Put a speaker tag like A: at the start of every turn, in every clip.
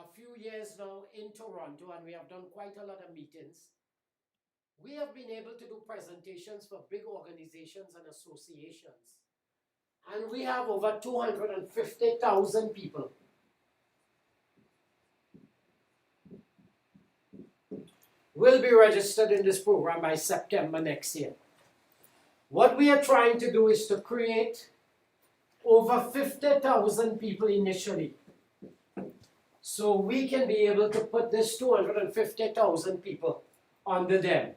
A: a few years now in Toronto, and we have done quite a lot of meetings. We have been able to do presentations for big organizations and associations. And we have over 250,000 people will be registered in this program by September next year. What we are trying to do is to create over 50,000 people initially, so we can be able to put this 250,000 people under them.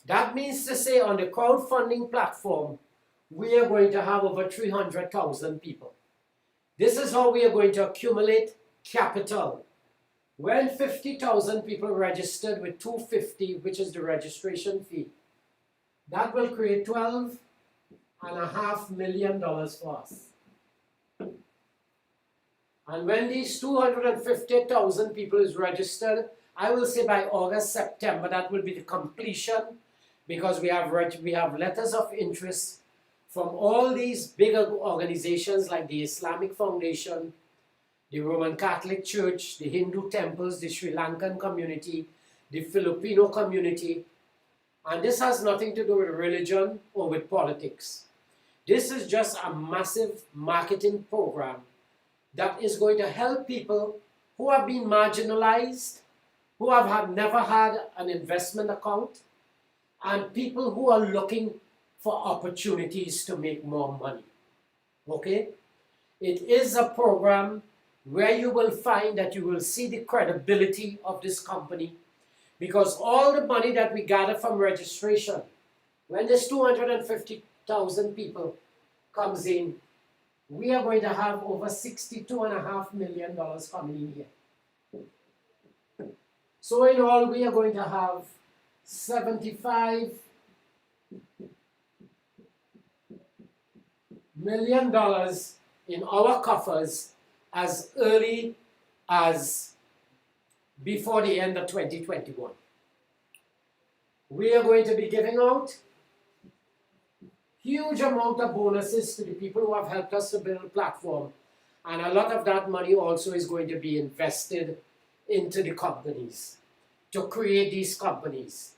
A: That means to say, on the crowdfunding platform, we are going to have over 300,000 people. This is how we are going to accumulate capital. When 50,000 people registered with $250, which is the registration fee, that will create $12.5 million for us. And when these 250,000 people is registered, I will say by August, September, that will be the completion, because we have letters of interest from all these bigger organizations like the Islamic Foundation, the Roman Catholic Church, the Hindu temples, the Sri Lankan community, the Filipino community. And this has nothing to do with religion or with politics. This is just a massive marketing program that is going to help people who have been marginalized, who have never had an investment account, and people who are looking for opportunities to make more money. Okay? It is a program where you will find that you will see the credibility of this company, because all the money that we gather from registration, when this 250,000 people comes in, we are going to have over $62.5 million coming in here. So in all, we are going to have $75 million in our coffers as early as before the end of 2021. We are going to be giving out huge amount of bonuses to the people who have helped us to build a platform, and a lot of that money also is going to be invested into the companies to create these companies.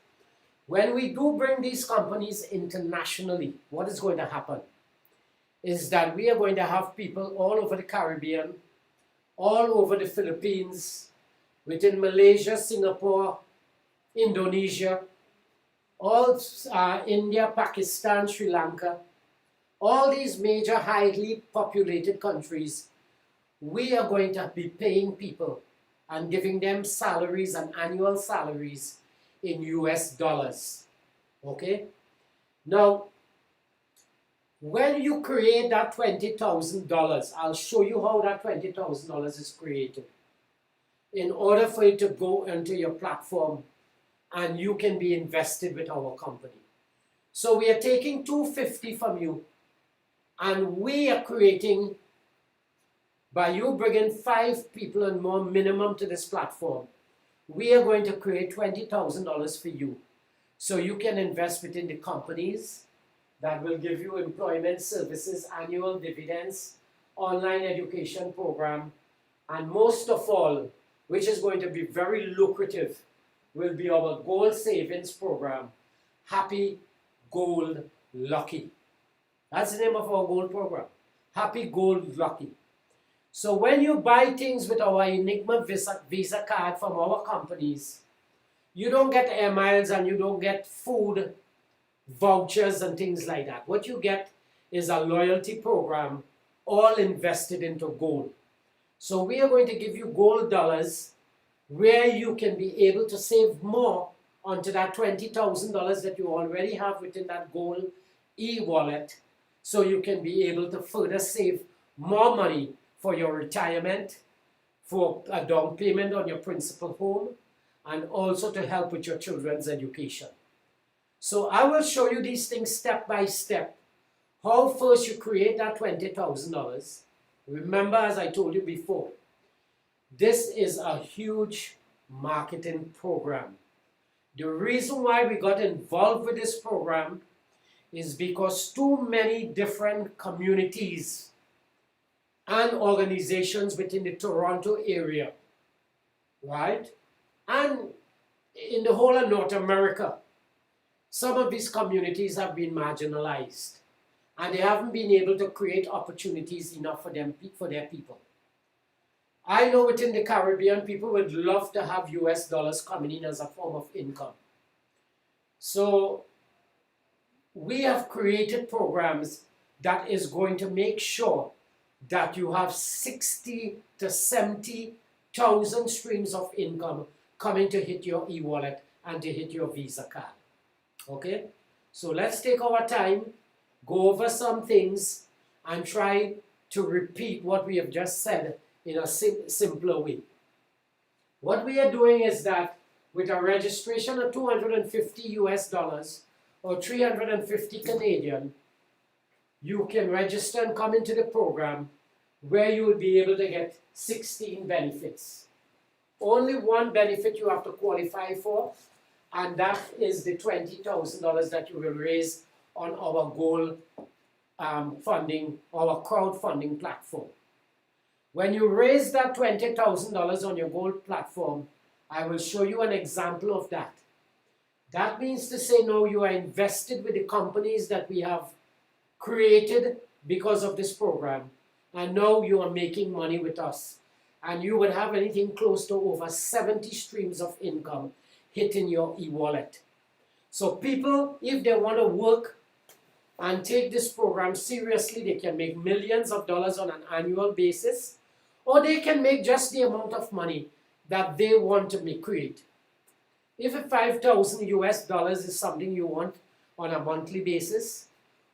A: When we do bring these companies internationally, what is going to happen is that we are going to have people all over the Caribbean, all over the Philippines, within Malaysia, Singapore, Indonesia, all India, Pakistan, Sri Lanka, all these major highly populated countries. We are going to be paying people and giving them salaries and annual salaries in US dollars. Okay? Now, when you create that $20,000, I'll show you how that $20,000 is created in order for it to go into your platform and you can be invested with our company. So we are taking $250 from you, and we are creating, by you bringing 5 people and more minimum to this platform, we are going to create $20,000 for you, so you can invest within the companies that will give you employment services, annual dividends, online education program, and most of all, which is going to be very lucrative, will be our gold savings program, Happy Gold Lucky. That's the name of our gold program, Happy Gold Lucky. So when you buy things with our Enigma Visa card from our companies, you don't get air miles and you don't get food vouchers and things like that. What you get is a loyalty program, all invested into gold. So we are going to give you gold dollars where you can be able to save more onto that $20,000 that you already have within that gold e-wallet, so you can be able to further save more money for your retirement, for a down payment on your principal home, and also to help with your children's education. So I will show you these things step by step. How first you create that $20,000. Remember, as I told you before, this is a huge marketing program. The reason why we got involved with this program is because too many different communities and organizations within the Toronto area right? And in the whole of North America, some of these communities have been marginalized and they haven't been able to create opportunities enough for them, for their people. I know within the Caribbean, people would love to have US dollars coming in as a form of income. So we have created programs that is going to make sure that you have 60 to 70,000 streams of income coming to hit your e-wallet and to hit your Visa card. Okay? So let's take our time, go over some things, and try to repeat what we have just said in a simpler way. What we are doing is that with a registration of 250 US dollars or 350 Canadian, you can register and come into the program where you will be able to get 16 benefits. Only one benefit you have to qualify for, and that is the $20,000 that you will raise on our goal funding, our crowdfunding platform. When you raise that $20,000 on your gold platform, I will show you an example of that. That means to say now you are invested with the companies that we have created because of this program, and now you are making money with us. And you will have anything close to over 70 streams of income hitting your e-wallet. So people, if they want to work and take this program seriously, they can make millions of dollars on an annual basis, or they can make just the amount of money that they want to create. If 5,000 US dollars is something you want on a monthly basis,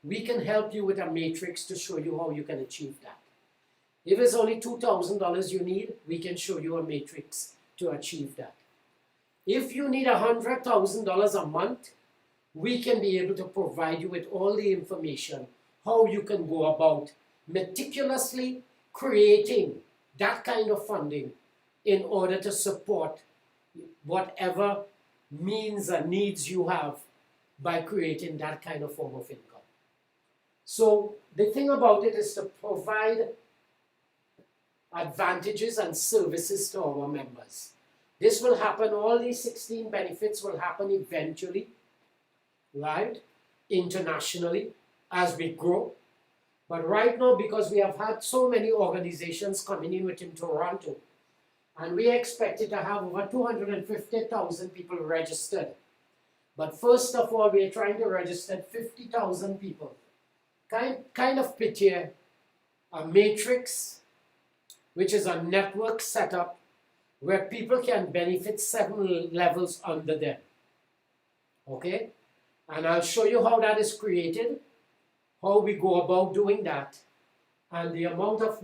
A: we can help you with a matrix to show you how you can achieve that. If it's only $2,000 you need, we can show you a matrix to achieve that. If you need $100,000 a month, we can be able to provide you with all the information, how you can go about meticulously creating that kind of funding in order to support whatever means and needs you have by creating that kind of form of income. So the thing about it is to provide advantages and services to our members. This will happen, all these 16 benefits will happen eventually, right, internationally as we grow. But right now, because we have had so many organizations coming in within Toronto, and we expected to have over 250,000 people registered. But first of all, we are trying to register 50,000 people. Kind of picture a matrix, which is a network setup where people can benefit 7 levels under them. Okay? And I'll show you how that is created, how we go about doing that, and the amount of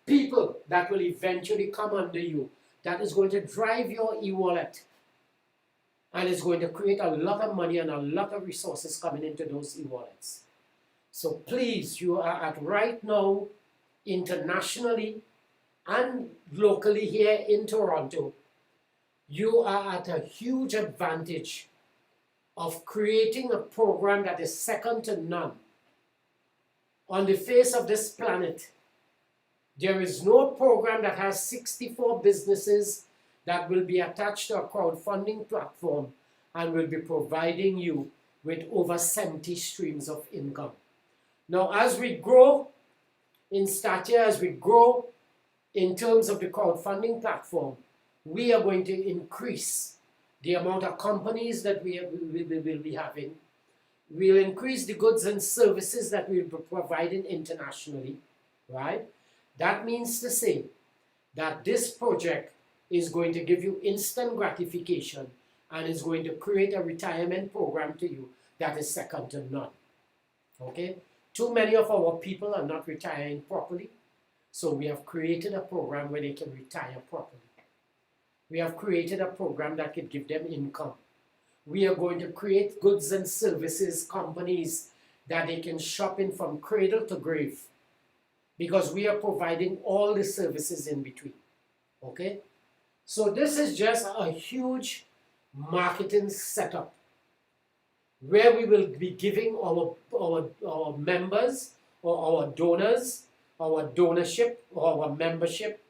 A: people that will eventually come under you that is going to drive your e-wallet, and it's going to create a lot of money and a lot of resources coming into those e-wallets. So please, you are at right now, internationally and locally here in Toronto, you are at a huge advantage of creating a program that is second to none. On the face of this planet, there is no program that has 64 businesses that will be attached to a crowdfunding platform and will be providing you with over 70 streams of income. Now, as we grow in stature, as we grow in terms of the crowdfunding platform, we are going to increase the amount of companies that we will be having. We'll increase the goods and services that we'll be providing internationally, right? That means to say that this project is going to give you instant gratification and is going to create a retirement program to you that is second to none. Okay? Too many of our people are not retiring properly, so we have created a program where they can retire properly. We have created a program that can give them income. We are going to create goods and services companies that they can shop in from cradle to grave, because we are providing all the services in between. Okay? So this is just a huge marketing setup where we will be giving our members or our donors, our donorship or our membership,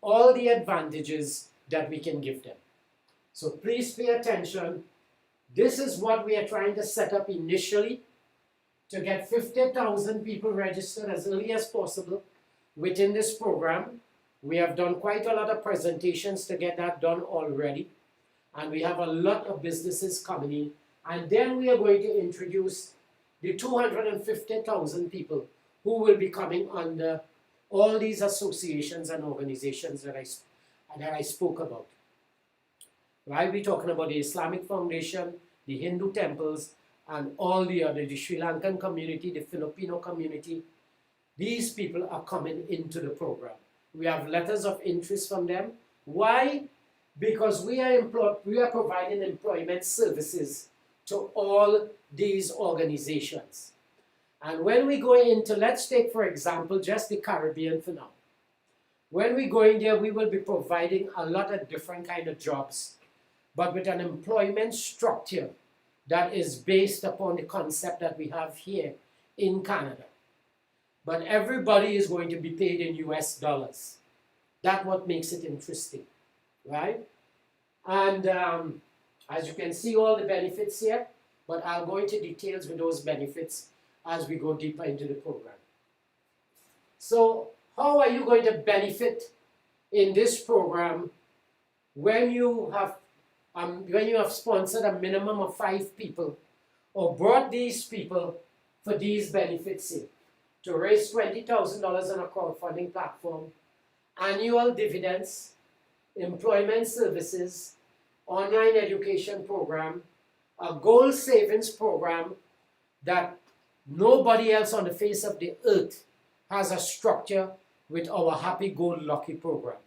A: all the advantages that we can give them. So please pay attention. This is what we are trying to set up initially to get 50,000 people registered as early as possible within this program. We have done quite a lot of presentations to get that done already, and we have a lot of businesses coming in. And then we are going to introduce the 250,000 people who will be coming under all these associations and organizations that I spoke about. Right? We're talking about the Islamic Foundation, the Hindu temples, and all the other, the Sri Lankan community, the Filipino community. These people are coming into the program. We have letters of interest from them. Why? Because we are providing employment services to all these organizations. And when we go into, let's take for example just the Caribbean for now. When we go in there, we will be providing a lot of different kind of jobs, but with an employment structure that is based upon the concept that we have here in Canada. But everybody is going to be paid in US dollars. That's what makes it interesting, right? And as you can see, all the benefits here, but I'll go into details with those benefits as we go deeper into the program. So how are you going to benefit in this program when you have sponsored a minimum of 5 people or brought these people for these benefits here? To raise $20,000 on a crowdfunding platform, annual dividends, employment services, online education program, a goal savings program that nobody else on the face of the earth has a structure with our happy-go-lucky program.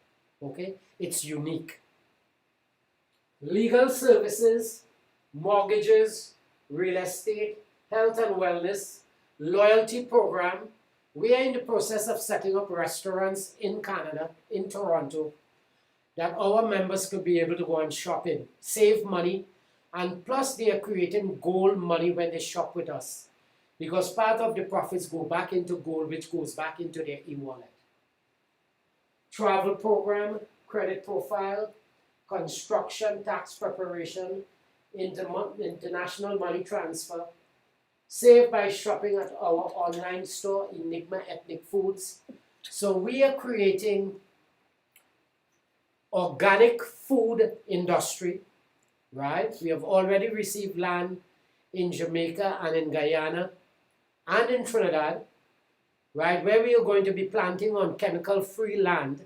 A: Okay? It's unique. Legal services, mortgages, real estate, health and wellness, loyalty program. We are in the process of setting up restaurants in Canada, in Toronto, that our members could be able to go and shop in, save money, and plus they are creating gold money when they shop with us, because part of the profits go back into gold, which goes back into their e-wallet. Travel program, credit profile, construction, tax preparation, international money transfer, save by shopping at our online store, Enigma Ethnic Foods. So we are creating organic food industry, right? We have already received land in Jamaica and in Guyana and in Trinidad, right, where we are going to be planting on chemical-free land.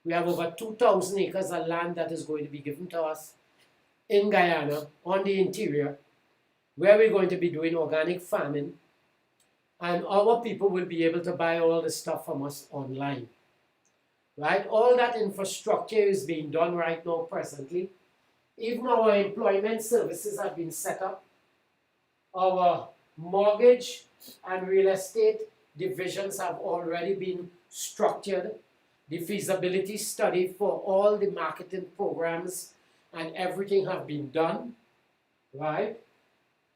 A: We have over 2,000 acres of land that is going to be given to us in Guyana on the interior, where we're going to be doing organic farming, and our people will be able to buy all the stuff from us online. Right? All that infrastructure is being done right now presently. Even our employment services have been set up. Our mortgage and real estate divisions have already been structured. The feasibility study for all the marketing programs and everything have been done. Right?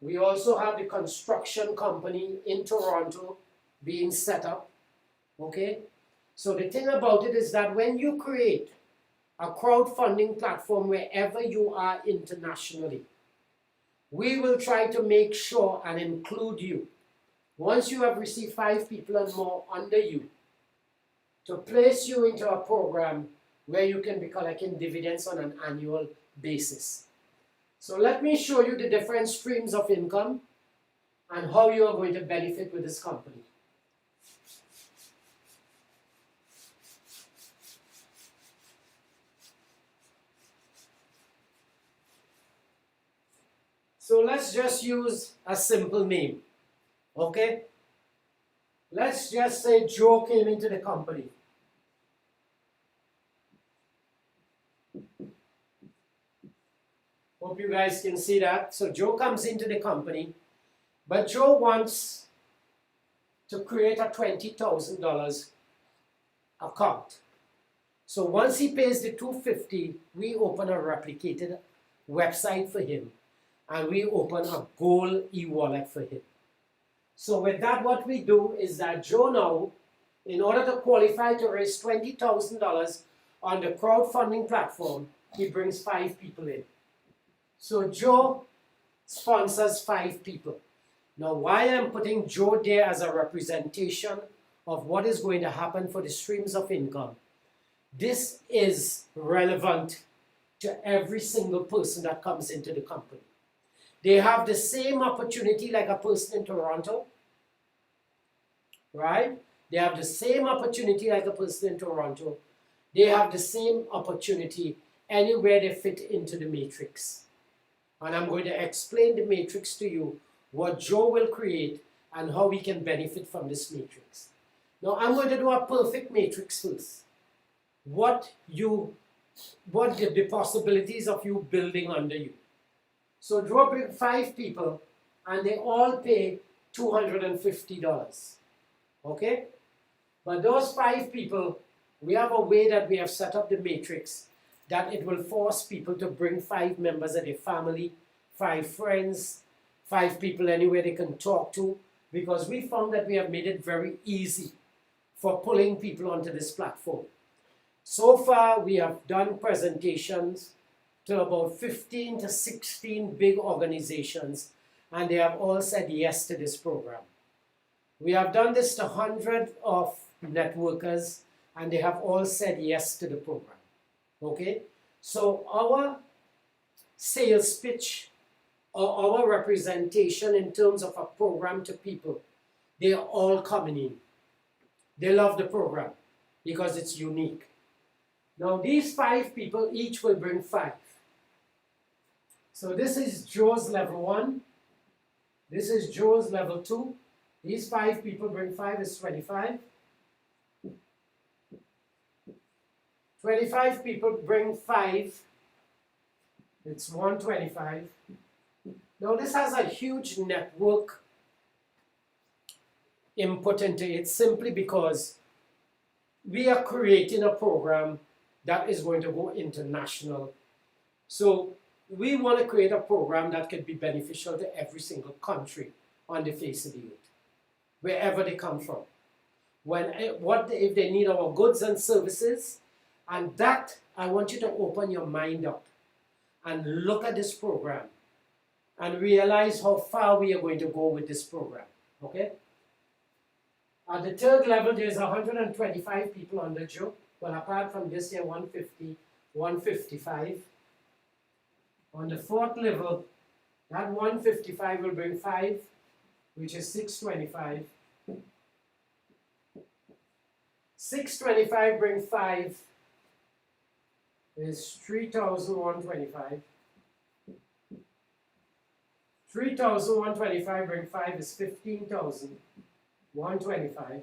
A: We also have the construction company in Toronto being set up. Okay? So the thing about it is that when you create a crowdfunding platform wherever you are internationally, we will try to make sure and include you, once you have received 5 people and more under you, to place you into a program where you can be collecting dividends on an annual basis. So let me show you the different streams of income and how you are going to benefit with this company. So let's just use a simple name, okay? Let's just say Joe came into the company. Hope you guys can see that. So Joe comes into the company, but Joe wants to create a $20,000 account. So once he pays the $250, we open a replicated website for him, and we open a gold e-wallet for him. So with that, what we do is that Joe now, in order to qualify to raise $20,000 on the crowdfunding platform, he brings 5 people in. So Joe sponsors 5 people. Now, why I'm putting Joe there as a representation of what is going to happen for the streams of income, this is relevant to every single person that comes into the company. They have the same opportunity like a person in Toronto, right? They have the same opportunity like a person in Toronto. They have the same opportunity anywhere they fit into the matrix. And I'm going to explain the matrix to you, what Joe will create, and how we can benefit from this matrix. Now, I'm going to do a perfect matrix first. What the possibilities of you building under you. So Joe brings 5 people, and they all pay $250. Okay? But those 5 people, we have a way that we have set up the matrix that it will force people to bring 5 members of their family, 5 friends, 5 people anywhere they can talk to, because we found that we have made it very easy for pulling people onto this platform. So far, we have done presentations to about 15 to 16 big organizations, and they have all said yes to this program. We have done this to hundreds of networkers, and they have all said yes to the program. Okay? So our sales pitch or our representation in terms of a program to people, they are all coming in. They love the program because it's unique. Now these 5 people each will bring 5. So this is Joe's level 1. This is Joe's level 2. These 5 people bring 5 is 25. 25 people bring 5. It's 125. Now this has a huge network input into it simply because we are creating a program that is going to go international. So we want to create a program that could be beneficial to every single country on the face of the earth, wherever they come from. What if they need our goods and services? And that, I want you to open your mind up and look at this program and realize how far we are going to go with this program, okay? At the 3rd level, there's 125 people under Joe. Well, apart from this year, 150, 155. On the 4th level, that 155 will bring 5, which is 625. 625 bring 5 is 3,125. 3,125 bring 5 is 15,125.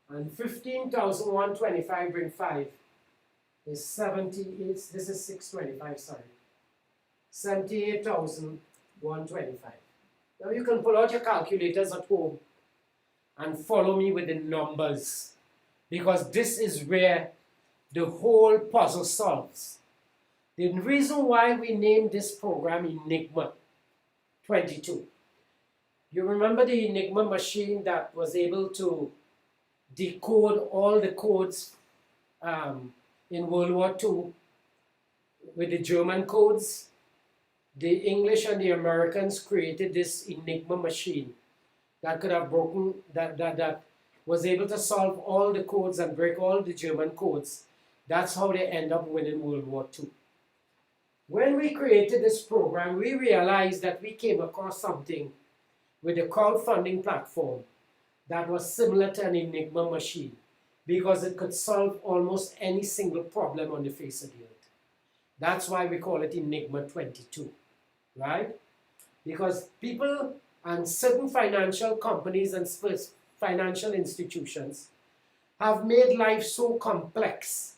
A: And 15,125 bring 5 is 78, this is 625, sorry. 78,125. Now you can pull out your calculators at home and follow me with the numbers, because this is where the whole puzzle solves. The reason why we named this program Enigma22. You remember the Enigma machine that was able to decode all the codes in World War II with the German codes? The English and the Americans created this Enigma machine that could have broken, that was able to solve all the codes and break all the German codes. That's how they end up winning World War II. When we created this program, we realized that we came across something with a crowdfunding platform that was similar to an Enigma machine, because it could solve almost any single problem on the face of the earth. That's why we call it Enigma22, right? Because people and certain financial companies and financial institutions have made life so complex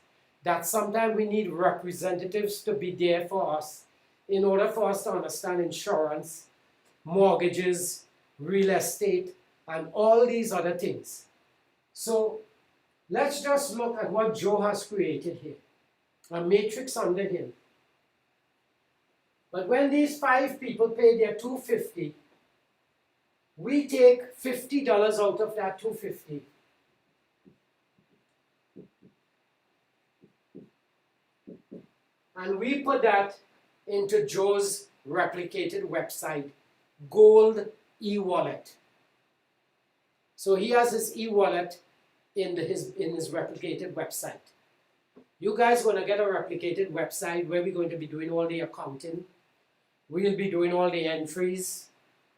A: that sometimes we need representatives to be there for us in order for us to understand insurance, mortgages, real estate, and all these other things. So let's just look at what Joe has created here. A matrix under him. But when these 5 people pay their $250, we take $50 out of that $250. And we put that into Joe's replicated website, Gold e-wallet. So he has his e-wallet in his replicated website. You guys want to get a replicated website where we're going to be doing all the accounting. We'll be doing all the entries.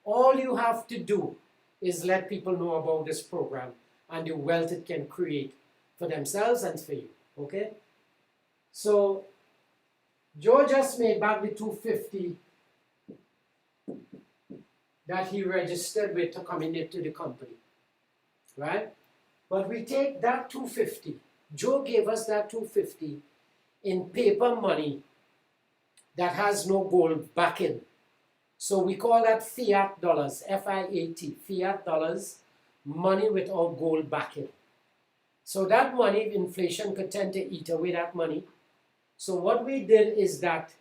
A: All you have to do is let people know about this program and the wealth it can create for themselves and for you. Okay? So Joe just made back the $250 that he registered with to come into the company. Right? But we take that $250. Joe gave us that $250 in paper money that has no gold backing. So we call that fiat dollars, F-I-A-T, fiat dollars, money without gold backing. So that money, inflation could tend to eat away that money. So what we did is that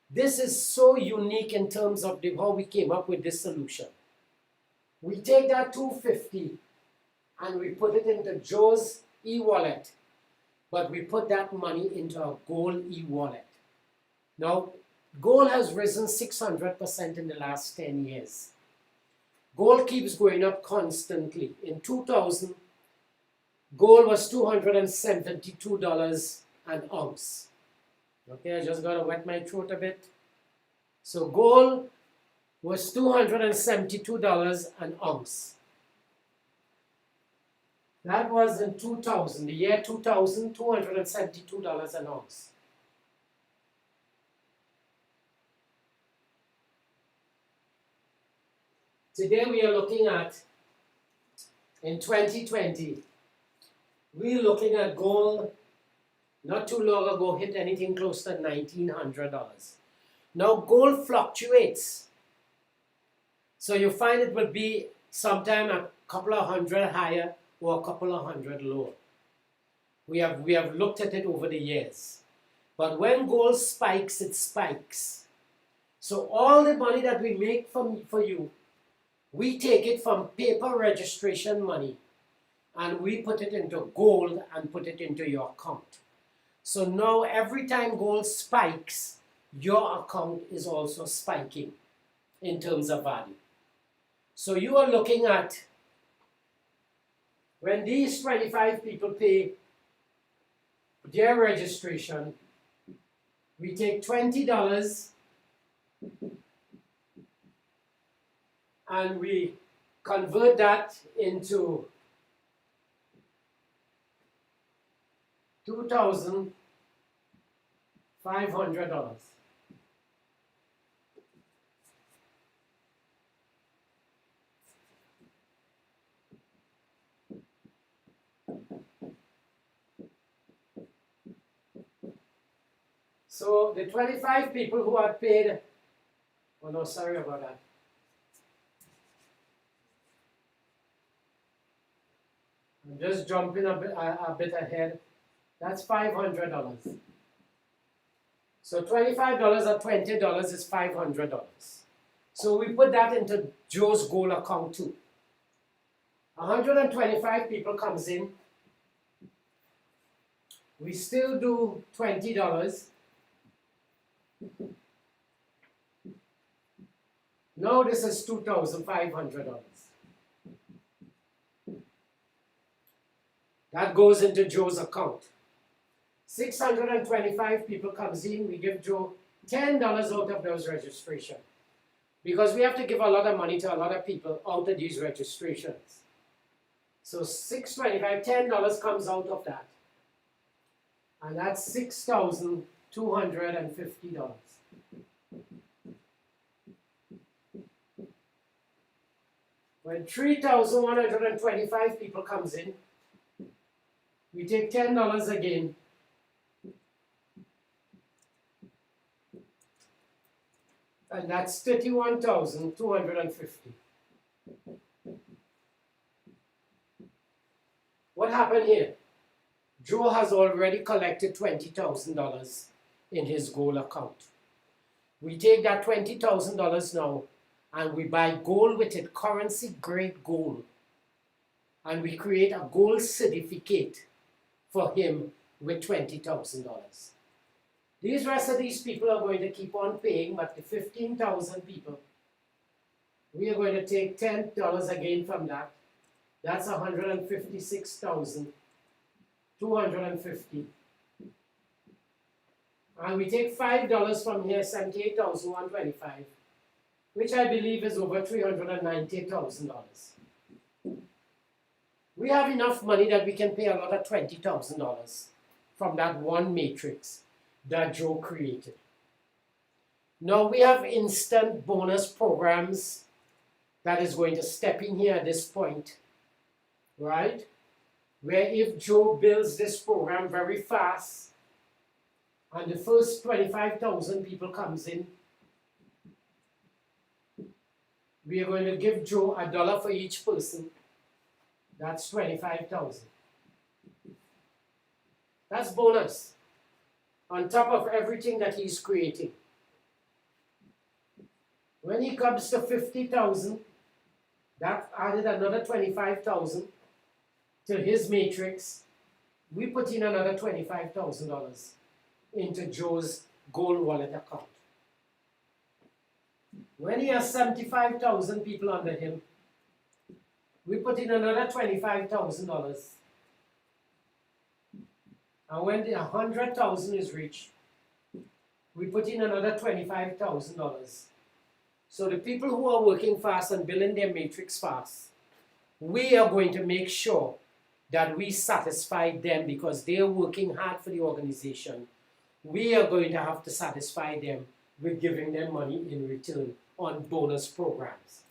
A: this is so unique in terms of how we came up with this solution. We take that $250 and we put it into Joe's e-wallet, but we put that money into a gold e-wallet. Now, gold has risen 600% in the last 10 years. Gold keeps going up constantly. In 2000, gold was $272 an ounce. Okay, I just got to wet my throat a bit. So gold was $272 an ounce. That was in 2000, the year 2000, $272 an ounce. Today we are looking at, in 2020, we're looking at gold, not too long ago, hit anything close to $1,900. Now gold fluctuates. So you find it will be sometime a couple of hundred higher or a couple of hundred lower. We have looked at it over the years. But when gold spikes, it spikes. So all the money that we make for you, we take it from paper registration money and we put it into gold and put it into your account. So now every time gold spikes, your account is also spiking in terms of value. So you are looking at, when these 25 people pay their registration, we take $20 and we convert that into $2,500. So the 25 people who had paid, oh no, sorry about that. I'm just jumping a bit ahead. That's $500. So $25 or $20 is $500. So we put that into Joe's gold account too. 125 people comes in. We still do $20. Now this is $2,500. That goes into Joe's account. 625 people comes in, we give Joe $10 out of those registrations. Because we have to give a lot of money to a lot of people out of these registrations. So $625, $10 comes out of that. And that's $6,250. When 3,125 people comes in, we take $10 again. And that's $31,250. What happened here? Joe has already collected $20,000 in his gold account. We take that $20,000 now and we buy gold with it, currency grade gold. And we create a gold certificate for him with $20,000. These rest of these people are going to keep on paying, but the 15,000 people, we are going to take $10 again from that. That's 156,250. And we take $5 from here, 78,125, which I believe is over $390,000. We have enough money that we can pay a lot of $20,000 from that one matrix that Joe created. Now we have instant bonus programs that is going to step in here at this point, right? Where if Joe builds this program very fast and the first 25,000 people comes in, we are going to give Joe $1 for each person. That's 25,000. That's bonus on top of everything that he's creating. When he comes to 50,000, that added another 25,000 to his matrix. We put in another $25,000 into Joe's Gold Wallet account. When he has 75,000 people under him, we put in another $25,000. And when the 100,000 is reached, we put in another $25,000. So the people who are working fast and building their matrix fast, we are going to make sure that we satisfy them because they are working hard for the organization. We are going to have to satisfy them with giving them money in return on bonus programs.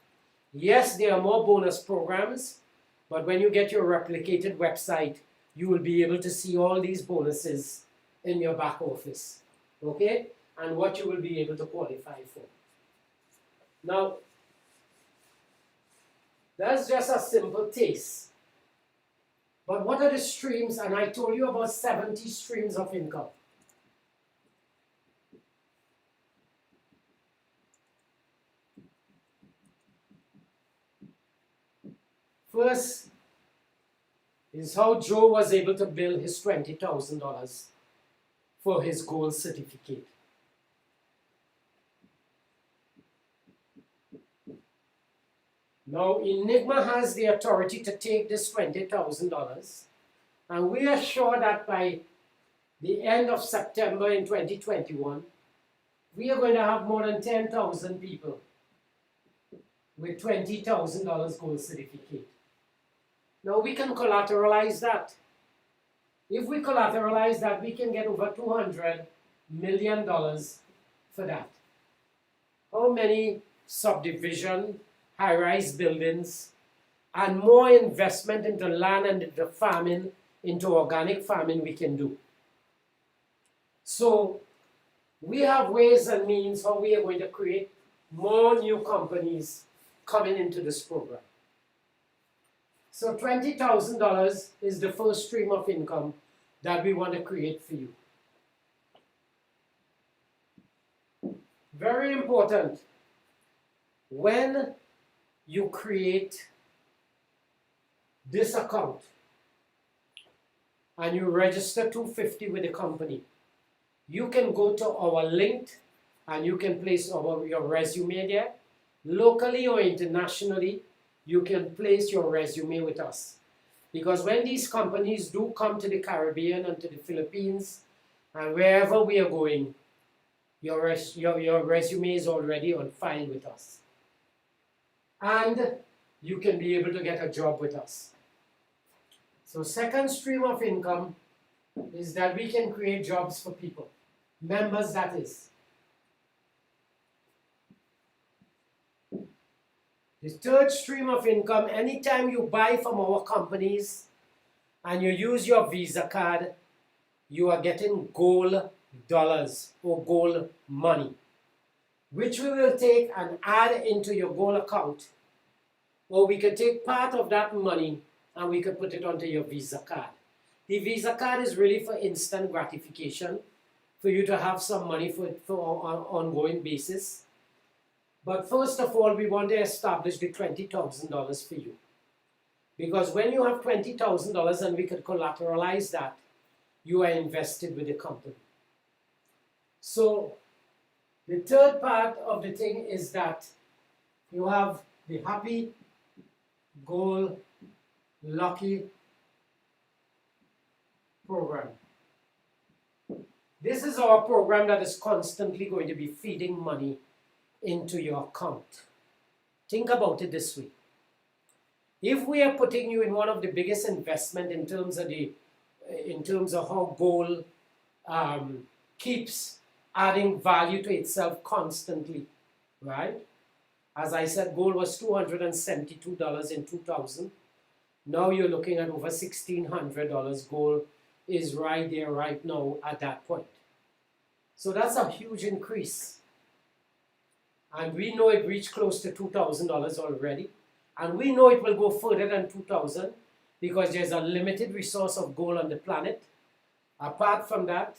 A: Yes, there are more bonus programs, but when you get your replicated website, you will be able to see all these bonuses in your back office, okay? And what you will be able to qualify for. Now, that's just a simple taste. But what are the streams? And I told you about 70 streams of income. First is how Joe was able to build his $20,000 for his gold certificate. Now, Enigma has the authority to take this $20,000, and we are sure that by the end of September in 2021, we are going to have more than 10,000 people with $20,000 gold certificate. Now, we can collateralize that. If we collateralize that, we can get over $200 million for that. How many subdivision, high-rise buildings, and more investment into land and into farming, into organic farming we can do. So we have ways and means how we are going to create more new companies coming into this program. So $20,000 is the first stream of income that we want to create for you. Very important. When you create this account and you register $250 with the company, you can go to our link and you can place your resume there. Locally or internationally, you can place your resume with us. Because when these companies do come to the Caribbean and to the Philippines and wherever we are going, your resume is already on file with us. And you can be able to get a job with us. So second stream of income is that we can create jobs for people. Members, that is. The third stream of income, anytime you buy from our companies and you use your Visa card, you are getting gold dollars or gold money, which we will take and add into your gold account. Or we could take part of that money and we could put it onto your Visa card. The Visa card is really for instant gratification, for you to have some money for an ongoing basis. But first of all, we want to establish the $20,000 for you. Because when you have $20,000 and we could collateralize that, you are invested with the company. So the third part of the thing is that you have the happy, goal, lucky program. This is our program that is constantly going to be feeding money into your account. Think about it this way. If we are putting you in one of the biggest investment in terms of how gold keeps adding value to itself constantly, right? As I said, gold was $272 in 2000. Now you're looking at over $1,600. Gold is right there right now at that point. So that's a huge increase. And we know it reached close to $2,000 already. And we know it will go further than 2,000 because there's a limited resource of gold on the planet. Apart from that,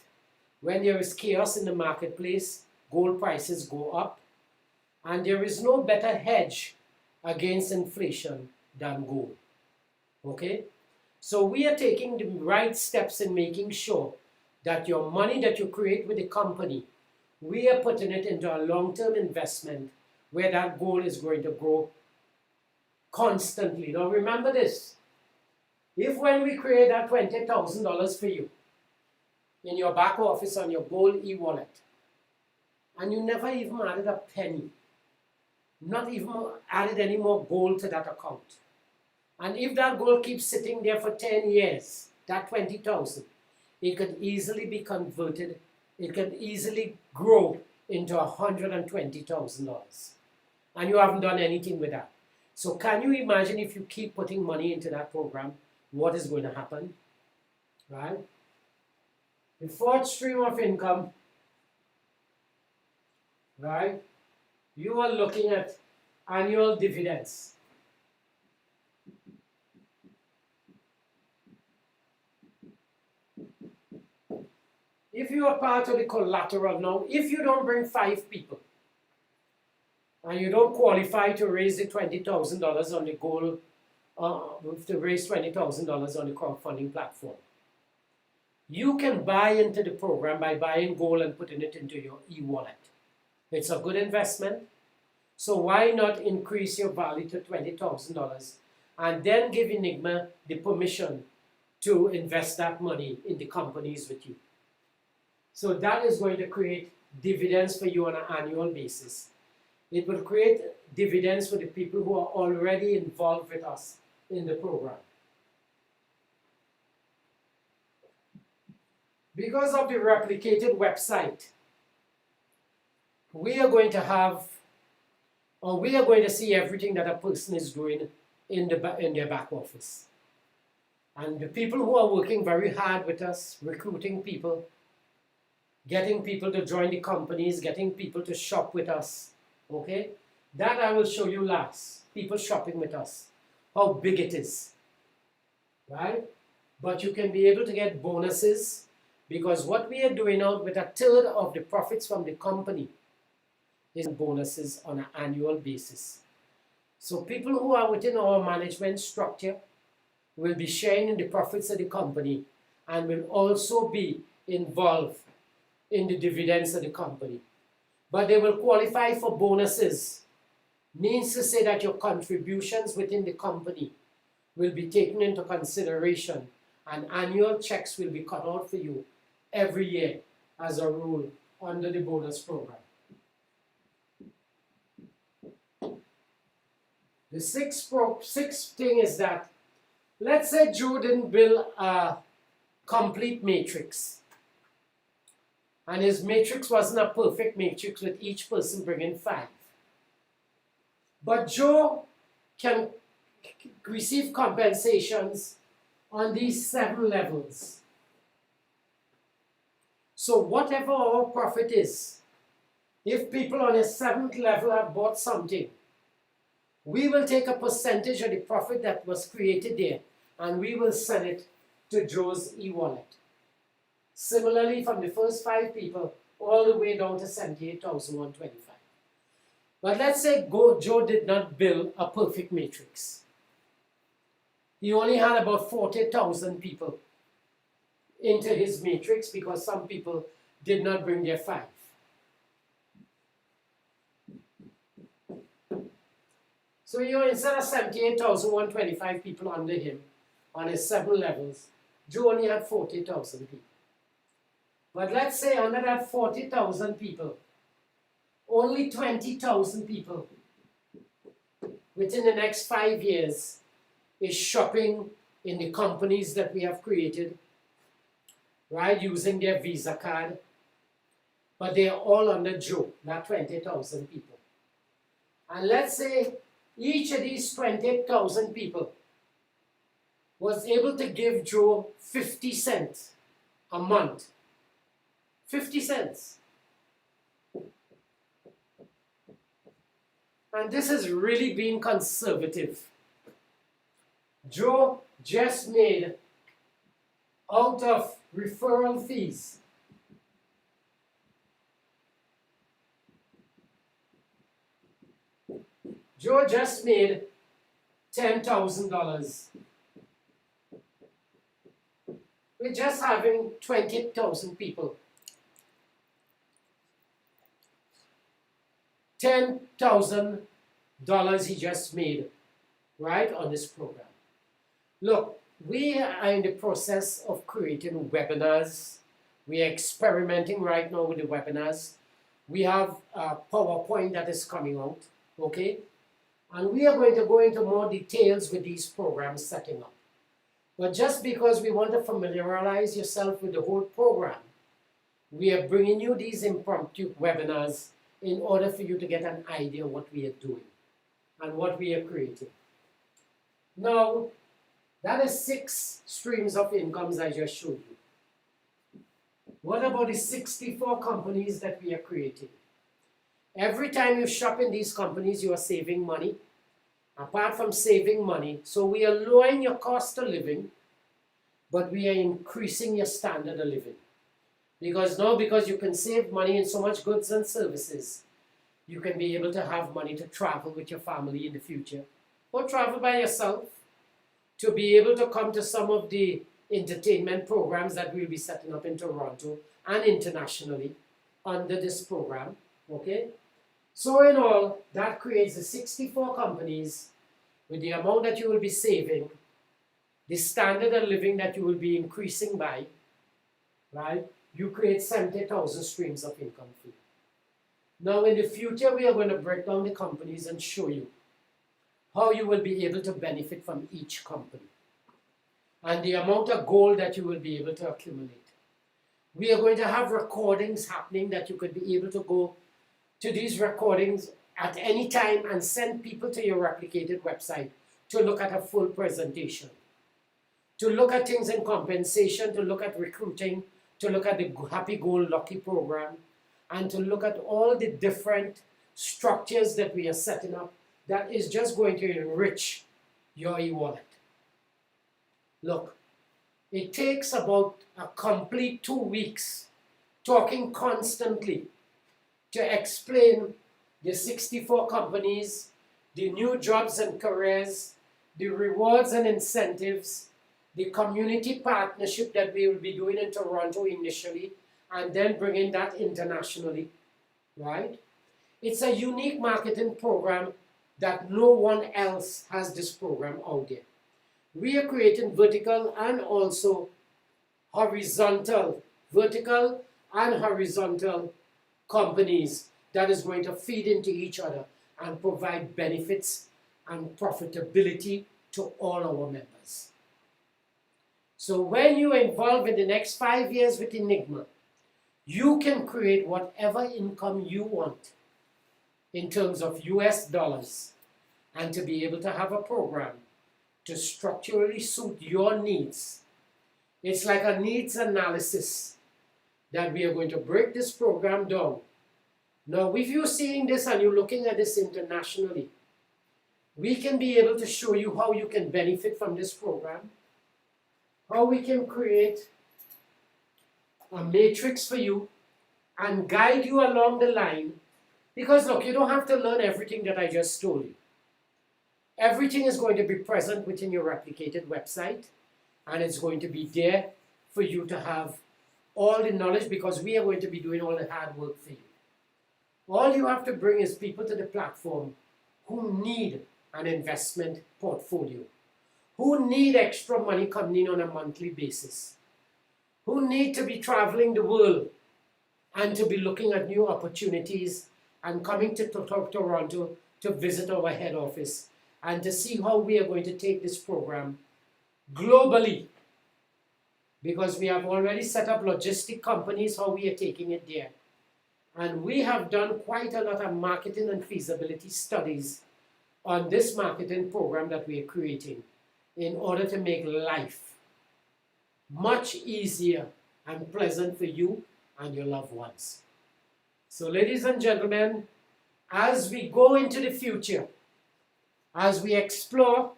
A: when there is chaos in the marketplace, gold prices go up. And there is no better hedge against inflation than gold. Okay? So we are taking the right steps in making sure that your money that you create with the company, we are putting it into a long-term investment where that gold is going to grow constantly. Now remember this, if when we create that $20,000 for you in your back office on your gold e-wallet, and you never even added a penny, not even added any more gold to that account, and if that gold keeps sitting there for 10 years, that 20,000, it could easily be converted, it can easily grow into $120,000, and you haven't done anything with that. So can you imagine if you keep putting money into that program, what is going to happen, right? The fourth stream of income, right? You are looking at annual dividends. If you are part of the collateral now, if you don't bring 5 people, and you don't qualify to raise the $20,000 on the goal, to raise $20,000 on the crowdfunding platform, you can buy into the program by buying gold and putting it into your e-wallet. It's a good investment. So why not increase your value to $20,000 and then give Enigma the permission to invest that money in the companies with you. So that is going to create dividends for you on an annual basis. It will create dividends for the people who are already involved with us in the program. Because of the replicated website, we are going to have, or we are going to see everything that a person is doing in their back office. And the people who are working very hard with us, recruiting people, getting people to join the companies, getting people to shop with us, okay? That I will show you last, people shopping with us, how big it is, right? But you can be able to get bonuses because what we are doing out with 1/3 of the profits from the company is bonuses on an annual basis. So people who are within our management structure will be sharing in the profits of the company and will also be involved in the dividends of the company. But they will qualify for bonuses. Means to say that your contributions within the company will be taken into consideration and annual checks will be cut out for you every year as a rule under the bonus program. The sixth thing is that, let's say Joe didn't build a complete matrix. And his matrix wasn't a perfect matrix with each person bringing 5. But Joe can receive compensations on these 7 levels. So whatever our profit is, if people on a 7th level have bought something, we will take a percentage of the profit that was created there and we will send it to Joe's e-wallet. Similarly, from the first 5 people all the way down to 78,125. But let's say Joe did not build a perfect matrix. He only had about 40,000 people into his matrix because some people did not bring their 5. So instead of 78,125 people under him on his 7 levels, Joe only had 40,000 people. But let's say under that 40,000 people, only 20,000 people within the next 5 years is shopping in the companies that we have created, right, using their Visa card. But they are all under Joe, that 20,000 people. And let's say each of these 20,000 people was able to give Joe 50 cents a month. 50 cents. And this is really being conservative. Joe just made, out of referral fees, Joe just made $10,000. We're just having 20,000 people. $10,000 he just made, right, on this program. Look, we are in the process of creating webinars. We are experimenting right now with the webinars. We have a PowerPoint that is coming out, okay? And we are going to go into more details with these programs setting up. But just because we want to familiarize yourself with the whole program, we are bringing you these impromptu webinars in order for you to get an idea of what we are doing and what we are creating. Now, that is 6 streams of incomes I just showed you. What about the 64 companies that we are creating? Every time you shop in these companies, you are saving money. Apart from saving money, so we are lowering your cost of living, but we are increasing your standard of living. Because now, because you can save money in so much goods and services, you can be able to have money to travel with your family in the future, or travel by yourself, to be able to come to some of the entertainment programs that we'll be setting up in Toronto and internationally under this program, okay? So in all, that creates the 64 companies with the amount that you will be saving, the standard of living that you will be increasing by, right? You create 70,000 streams of income for you. Now in the future, we are going to break down the companies and show you how you will be able to benefit from each company and the amount of gold that you will be able to accumulate. We are going to have recordings happening that you could be able to go to these recordings at any time and send people to your replicated website to look at a full presentation, to look at things in compensation, to look at recruiting, to look at the Happy Go Lucky program, and to look at all the different structures that we are setting up that is just going to enrich your e-wallet. Look, it takes about a complete 2 weeks talking constantly to explain the 64 companies, the new jobs and careers, the rewards and incentives, the community partnership that we will be doing in Toronto initially, and then bringing that internationally, right? It's a unique marketing program that no one else has this program out there. We are creating vertical and also horizontal, vertical and horizontal companies that is going to feed into each other and provide benefits and profitability to all our members. So when you are involved in the next 5 years with Enigma, you can create whatever income you want in terms of US dollars and to be able to have a program to structurally suit your needs. It's like a needs analysis that we are going to break this program down. Now, if you're seeing this and you're looking at this internationally, we can be able to show you how you can benefit from this program, how we can create a matrix for you and guide you along the line. Because look, you don't have to learn everything that I just told you. Everything is going to be present within your replicated website, and it's going to be there for you to have all the knowledge, because we are going to be doing all the hard work for you. All you have to bring is people to the platform who need an investment portfolio, who need extra money coming in on a monthly basis, who need to be traveling the world and to be looking at new opportunities and coming to Toronto to visit our head office and to see how we are going to take this program globally, because we have already set up logistic companies, how we are taking it there. And we have done quite a lot of marketing and feasibility studies on this marketing program that we are creating in order to make life much easier and pleasant for you and your loved ones. So ladies and gentlemen, as we go into the future, as we explore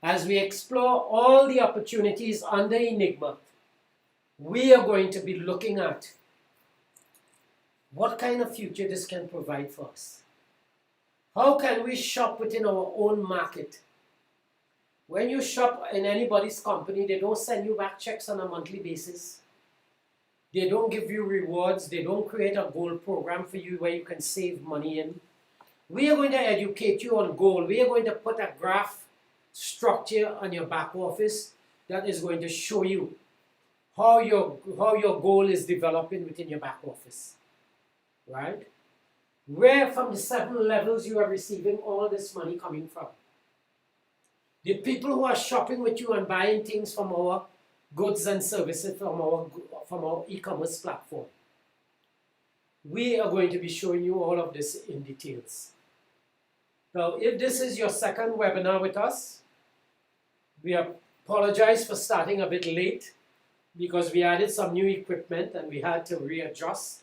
A: all the opportunities under Enigma, we are going to be looking at what kind of future this can provide for us. How can we shop within our own market? When you shop in anybody's company, they don't send you back checks on a monthly basis. They don't give you rewards. They don't create a goal program for you where you can save money in. We are going to educate you on goal. We are going to put a graph structure on your back office that is going to show you how your goal is developing within your back office, right? Where from the 7 levels you are receiving all this money coming from. The people who are shopping with you and buying things from our goods and services from our e-commerce platform. We are going to be showing you all of this in details. Now, if this is your second webinar with us, we apologize for starting a bit late because we added some new equipment and we had to readjust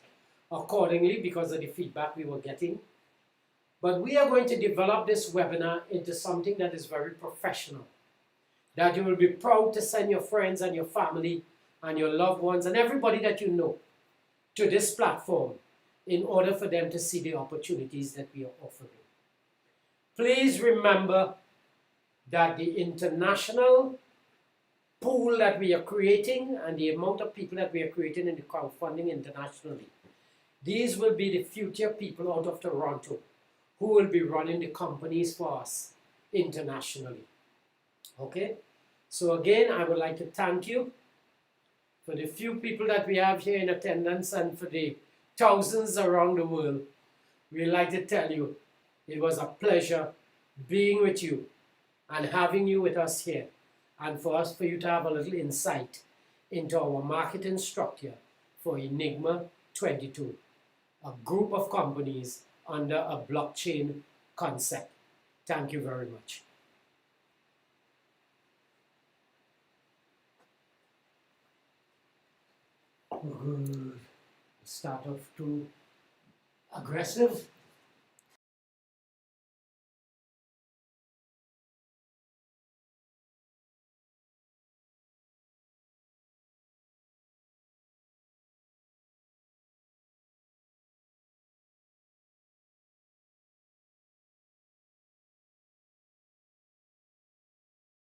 A: accordingly because of the feedback we were getting. But we are going to develop this webinar into something that is very professional, that you will be proud to send your friends and your family and your loved ones and everybody that you know to this platform in order for them to see the opportunities that we are offering. Please remember that the international pool that we are creating and the amount of people that we are creating in the crowdfunding internationally, these will be the future people out of Toronto who will be running the companies for us internationally. Okay? So again, I would like to thank you for the few people that we have here in attendance and for the thousands around the world. We'd like to tell you it was a pleasure being with you and having you with us here, and for you to have a little insight into our marketing structure for Enigma22, a group of companies under a blockchain concept. Thank you very much. Start off too aggressive.